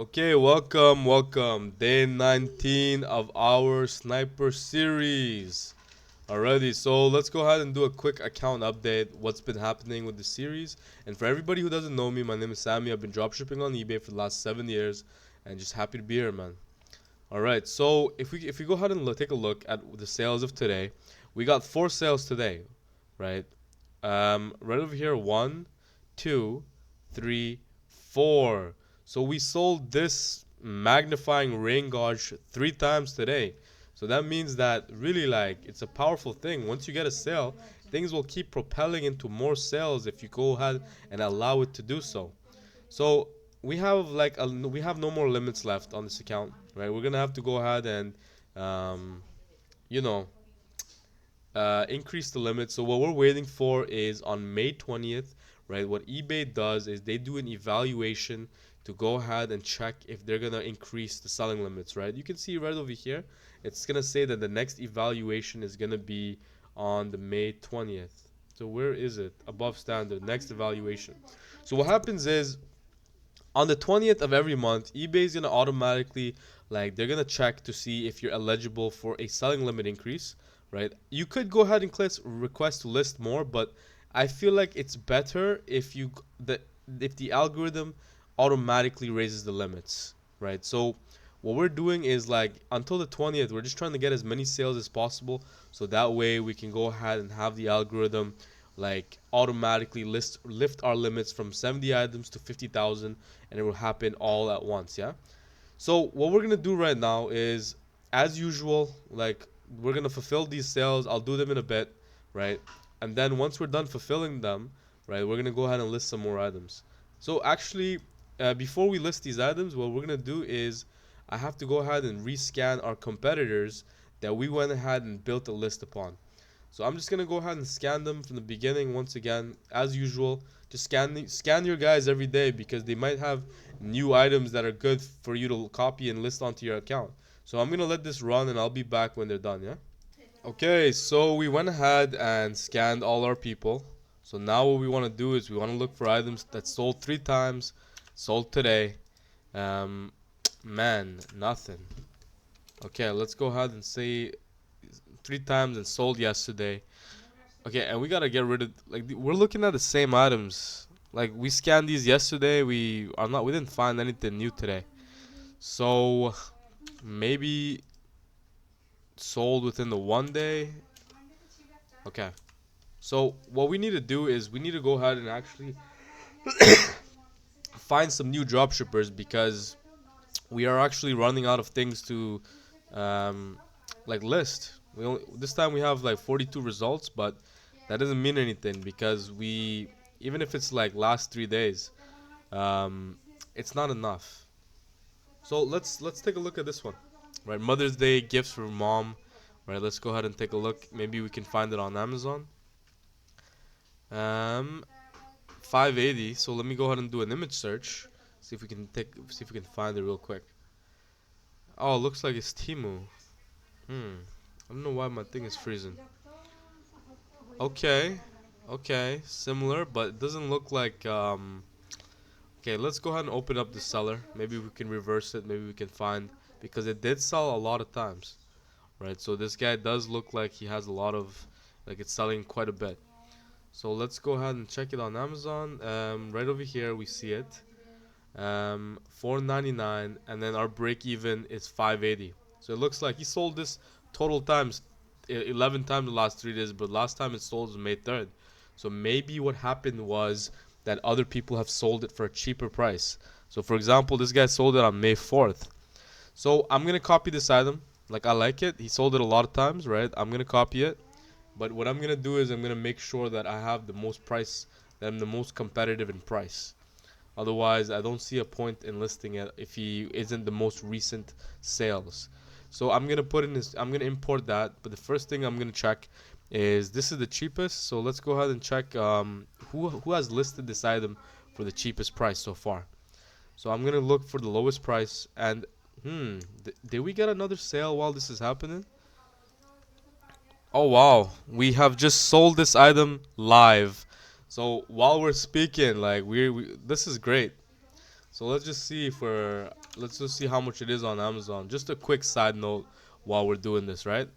Okay, welcome. Day 19 of our sniper series. Alrighty, so let's go ahead and do a quick account update. What's been happening with the series? And for everybody who doesn't know me, my name is Sammy. I've been dropshipping on eBay for the last 7 years, and just happy to be here, man. Alright, so if we go ahead and take a look at the sales of today, we got 4 sales today, right? Right over here, 1, 2, 3, 4. So we sold this magnifying rain gauge 3 times today. So that means that really, like, it's a powerful thing. Once you get a sale, things will keep propelling into more sales if you go ahead and allow it to do so. So we have no more limits left on this account, right? We're gonna have to go ahead and um, you know increase the limit. So what we're waiting for is on May 20th, right? What eBay does is they do an evaluation to go ahead and check if they're gonna increase the selling limits, right? You can see right over here, it's gonna say that the next evaluation is gonna be on the May 20th. So where is it? Above standard, next evaluation. So what happens is on the 20th of every month, eBay is gonna automatically, like, they're gonna check to see if you're eligible for a selling limit increase, right? You could go ahead and click request to list more, but I feel like it's better if the algorithm automatically raises the limits, right? So what we're doing is, like, until the 20th, we're just trying to get as many sales as possible, so that way we can go ahead and have the algorithm, like, automatically lift our limits from 70 items to 50,000, and it will happen all at once. Yeah. So what we're gonna do right now is, as usual, like, we're gonna fulfill these sales. I'll do them in a bit, right? And then once we're done fulfilling them, right, we're gonna go ahead and list some more items. So actually, before we list these items, what we're gonna do is I have to go ahead and rescan our competitors that we went ahead and built a list upon. So I'm just gonna go ahead and scan them from the beginning once again, as usual. Just scan your guys every day because they might have new items that are good for you to copy and list onto your account. So I'm gonna let this run and I'll be back when they're done, yeah? Okay, so we went ahead and scanned all our people. So now what we want to do is we want to look for items that sold 3 times, sold today. Um, Man, nothing. Okay, let's go ahead and say 3 times and sold yesterday. Okay, and we gotta get rid of, like, we're looking at the same items. Like, we scanned these yesterday. We didn't find anything new today. So maybe sold within the 1 day. Okay. So what we need to do is we need to go ahead and actually find some new dropshippers because we are actually running out of things to um, like, list. This time we have like 42 results, but that doesn't mean anything because even if it's like last 3 days, um, it's not enough. So let's take a look at this one, right? Mother's Day gifts for mom, right? Let's go ahead and take a look. Maybe we can find it on Amazon. Um, 580. So let me go ahead and do an image search. See if we can find it real quick. Oh, it looks like it's Timu. I don't know why my thing is freezing. Okay, okay, similar, but it doesn't look like. Okay, let's go ahead and open up the seller. Maybe we can reverse it. Maybe we can find, because it did sell a lot of times, right? So this guy does look like he has a lot of, like, it's selling quite a bit. So let's go ahead and check it on Amazon. Right over here we see it. 499, and then our break even is 580. So it looks like he sold this total times 11 times the last 3 days, but last time it sold was May 3rd. So maybe what happened was that other people have sold it for a cheaper price. So for example, this guy sold it on May 4th. So I'm gonna copy this item. Like, I like it. He sold it a lot of times, right? I'm gonna copy it. But what I'm gonna do is I'm gonna make sure that I have the most price, that I'm the most competitive in price. Otherwise, I don't see a point in listing it if he isn't the most recent sales. So I'm gonna import that. But the first thing I'm gonna check is, this is the cheapest. So let's go ahead and check who has listed this item for the cheapest price so far. So I'm gonna look for the lowest price. And did we get another sale while this is happening? Oh wow, we have just sold this item live. So while we're speaking, like, we this is great. So let's just see if we're let's just see how much it is on Amazon. Just a quick side note while we're doing this, right?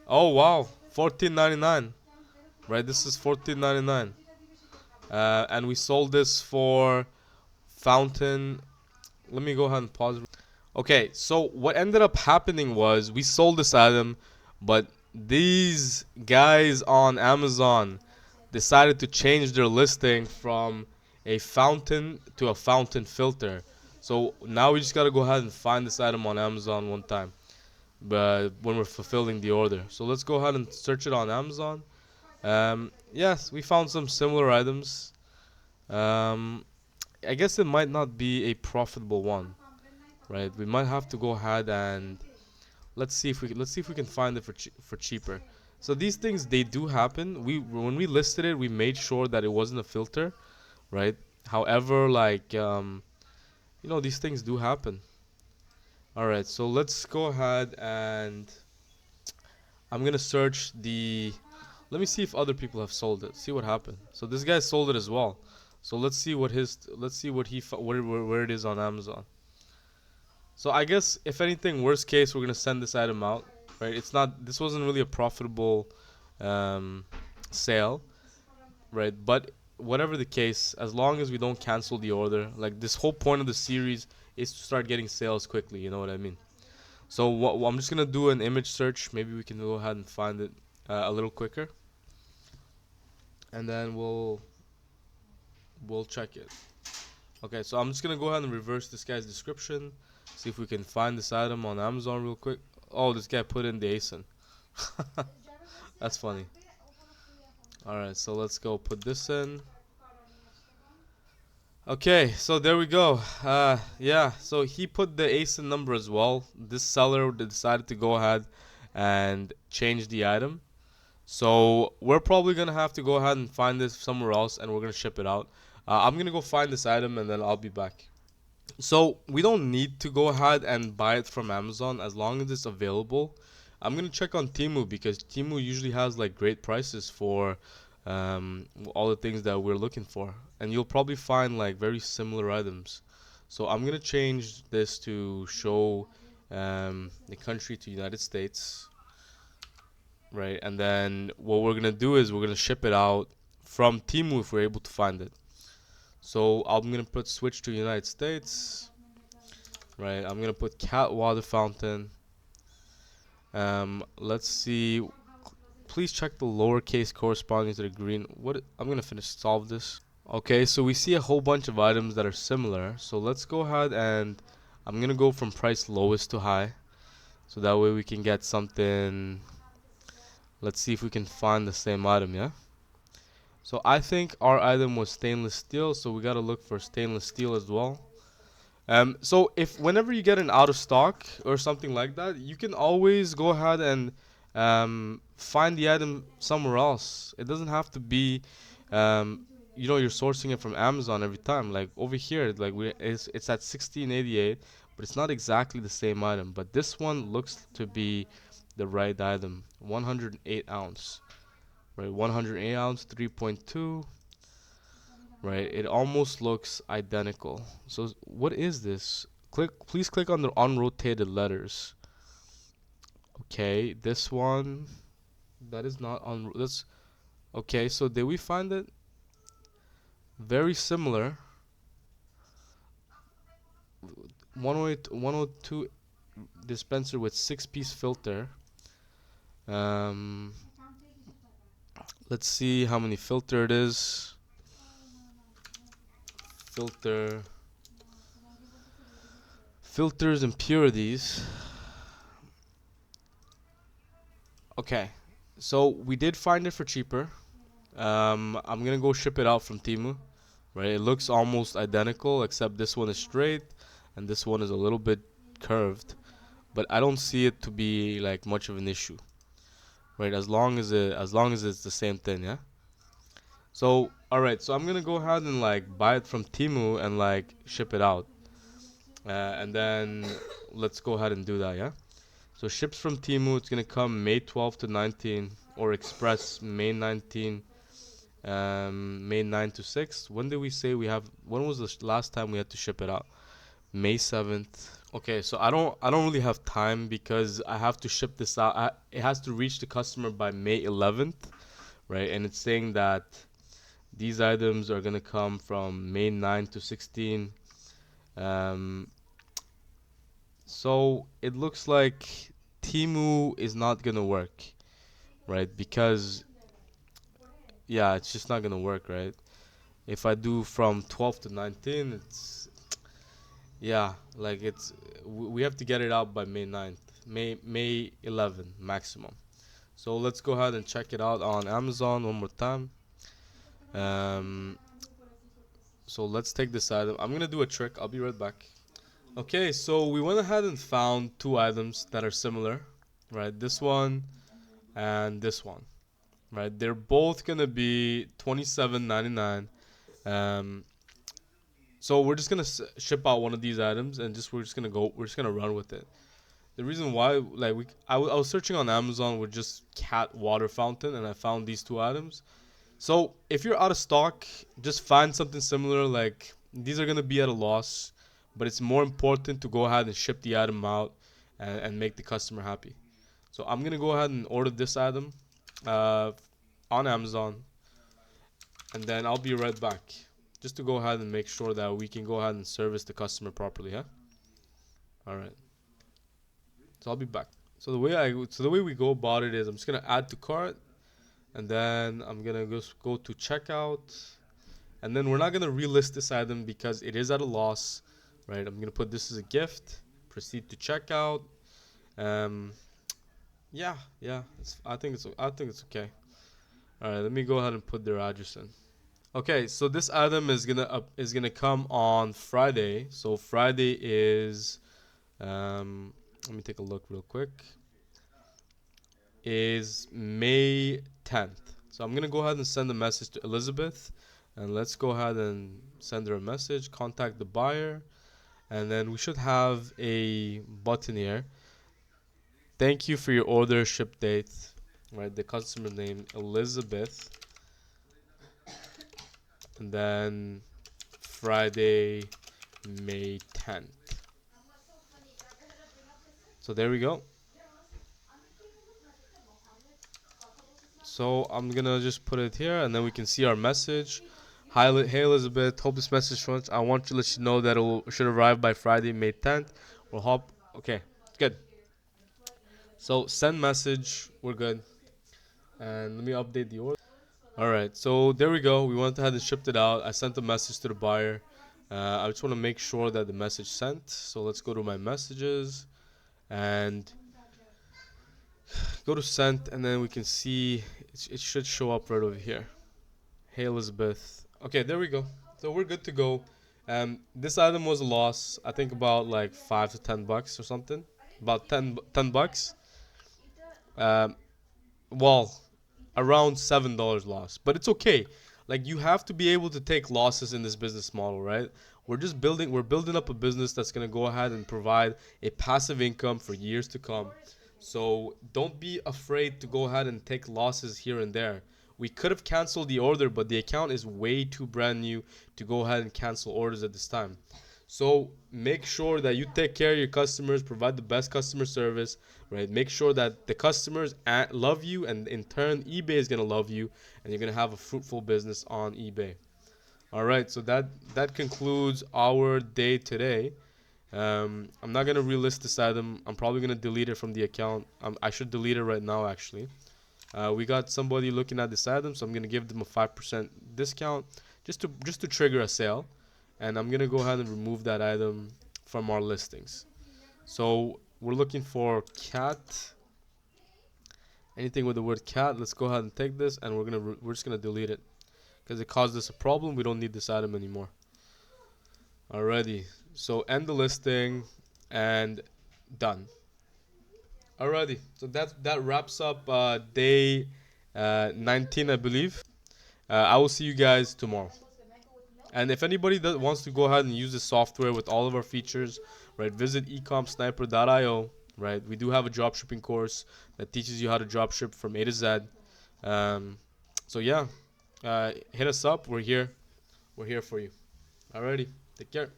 Oh wow, 14.99. Right, this is 14.99. And we sold this for Fountain. Let me go ahead and pause. Okay, so what ended up happening was we sold this item, but these guys on Amazon decided to change their listing from a fountain to a fountain filter. So now we just gotta go ahead and find this item on Amazon one time, but when we're fulfilling the order. So let's go ahead and search it on Amazon. Yes, we found some similar items. Um, I guess it might not be a profitable one, right? We might have to go ahead and let's see if we can find it for cheaper. So these things they do happen. We when we listed it, we made sure that it wasn't a filter, right? However, like these things do happen. All right, so let's go ahead and I'm gonna search the. Let me see if other people have sold it. See what happened. So this guy sold it as well. So let's see what his. Let's see what where it is on Amazon. So I guess if anything, worst case, we're gonna send this item out. Right? It's not. This wasn't really a profitable um, sale, right? But whatever the case, as long as we don't cancel the order, like this whole point of the series is to start getting sales quickly. You know what I mean? So I'm just gonna do an image search. Maybe we can go ahead and find it a little quicker, and then we'll check it. Okay, so I'm just gonna go ahead and reverse this guy's description. See if we can find this item on Amazon real quick. Oh, this guy put in the ASIN. That's funny. Alright, so let's go put this in. Okay, so there we go. Yeah, so he put the ASIN number as well. This seller decided to go ahead and change the item. So we're probably gonna have to go ahead and find this somewhere else, and we're gonna ship it out. I'm gonna go find this item, and then I'll be back. So we don't need to go ahead and buy it from Amazon as long as it's available. I'm gonna check on Temu because Temu usually has like great prices for all the things that we're looking for, and you'll probably find like very similar items. So I'm gonna change this to show the country to United States, right? And then what we're gonna do is we're gonna ship it out from Temu if we're able to find it. So I'm gonna put switch to United States, right? I'm gonna put cat water fountain. Let's see. Please check the lowercase corresponding to the green. What? I'm gonna finish solve this. Okay, so we see a whole bunch of items that are similar. So let's go ahead and I'm gonna go from price lowest to high, so that way we can get something. Let's see if we can find the same item. Yeah. So I think our item was stainless steel, so we gotta look for stainless steel as well. So if whenever you get an out of stock or something like that, you can always go ahead and find the item somewhere else. It doesn't have to be, you're sourcing it from Amazon every time. Like over here, like it's at 1688, but it's not exactly the same item. But this one looks to be the right item. 108 ounce, right? 108 ounce, 3.2. Right, it almost looks identical. So what is this? Please click on the unrotated letters. Okay, this one, that is not on. That's okay. So did we find it? Very similar. 108, 102 dispenser with 6-piece filter. Um, let's see how many filter it is. Filters and purities. Okay, so we did find it for cheaper. I'm gonna go ship it out from Temu. Right, it looks almost identical except this one is straight and this one is a little bit curved. But I don't see it to be like much of an issue. Right, as long as it's the same thing, yeah. So alright, so I'm gonna go ahead and like buy it from Temu and like ship it out. And then let's go ahead and do that, yeah. So ships from Temu, it's gonna come May 12 to 19 or express May 19 May 9 to 6. When did we say we have? When was the last time we had to ship it out? May 7th. Okay, so I don't really have time because I have to ship this out. It has to reach the customer by May 11th, right? And it's saying that these items are gonna come from May 9 to 16. Um, so it looks like Timu is not gonna work, right? Because yeah, it's just not gonna work, right? If I do from 12 to 19, it's yeah, like we have to get it out by May 9th, May 11 maximum. So let's go ahead and check it out on Amazon one more time. Um, so let's take this item. I'm gonna do a trick. I'll be right back. Okay, so we went ahead and found two items that are similar, right? This one and this one, right? They're both gonna be 27.99. Um, so we're just gonna ship out one of these items and we're just gonna run with it. The reason why, like I was searching on Amazon with just cat water fountain and I found these two items. So if you're out of stock, just find something similar. Like these are gonna be at a loss, but it's more important to go ahead and ship the item out and make the customer happy. So I'm gonna go ahead and order this item uh, on Amazon, and then I'll be right back, just to go ahead and make sure that we can go ahead and service the customer properly. Yeah. All right. So I'll be back. So the way we go about it is I'm just gonna add to cart, and then I'm gonna go to checkout, and then we're not gonna relist this item because it is at a loss, right? I'm gonna put this as a gift. Proceed to checkout. Um, yeah. I think it's okay. All right, let me go ahead and put their address in. Okay, so this item is gonna come on Friday. So Friday is let me take a look real quick. Is May 10th. So I'm gonna go ahead and send a message to Elizabeth, and let's go ahead and send her a message. Contact the buyer, and then we should have a button here. Thank you for your order, ship date. Right, the customer name Elizabeth, and then Friday, May 10th. So there we go. So I'm gonna just put it here, and then we can see our message. Hi, hey Elizabeth. Hope this message runs. I want to let you know that should arrive by Friday, May 10th. We'll hop. Okay, good. So send message. We're good. And let me update the order. All right. So there we go. We went ahead and shipped it out. I sent a message to the buyer. I just want to make sure that the message sent. So let's go to my messages and go to sent, and then we can see it should show up right over here. Hey Elizabeth. Okay, there we go. So we're good to go. This item was a loss. I think about like $5 to $10 or something. About 10 bucks. Um, well, around $7 loss, but it's okay. Like you have to be able to take losses in this business model, right? We're building up a business that's gonna go ahead and provide a passive income for years to come. So don't be afraid to go ahead and take losses here and there. We could have canceled the order, but the account is way too brand new to go ahead and cancel orders at this time. So make sure that you take care of your customers, provide the best customer service, right? Make sure that the customers love you, and in turn, eBay is gonna love you, and you're gonna have a fruitful business on eBay. All right, so that concludes our day today. I'm not gonna relist this item. I'm probably gonna delete it from the account. I should delete it right now, actually. We got somebody looking at this item, so I'm gonna give them a 5% discount just to trigger a sale, and I'm gonna go ahead and remove that item from our listings. So we're looking for cat. Anything with the word cat. Let's go ahead and take this, and we're just gonna delete it because it caused us a problem. We don't need this item anymore. Alrighty. So end the listing and done. Alrighty. So that wraps up day 19, I believe. I will see you guys tomorrow. And if anybody that wants to go ahead and use the software with all of our features, right, visit EcomSniper.io. Right, we do have a dropshipping course that teaches you how to dropship from A to Z. So yeah, hit us up. We're here for you. Alrighty, take care.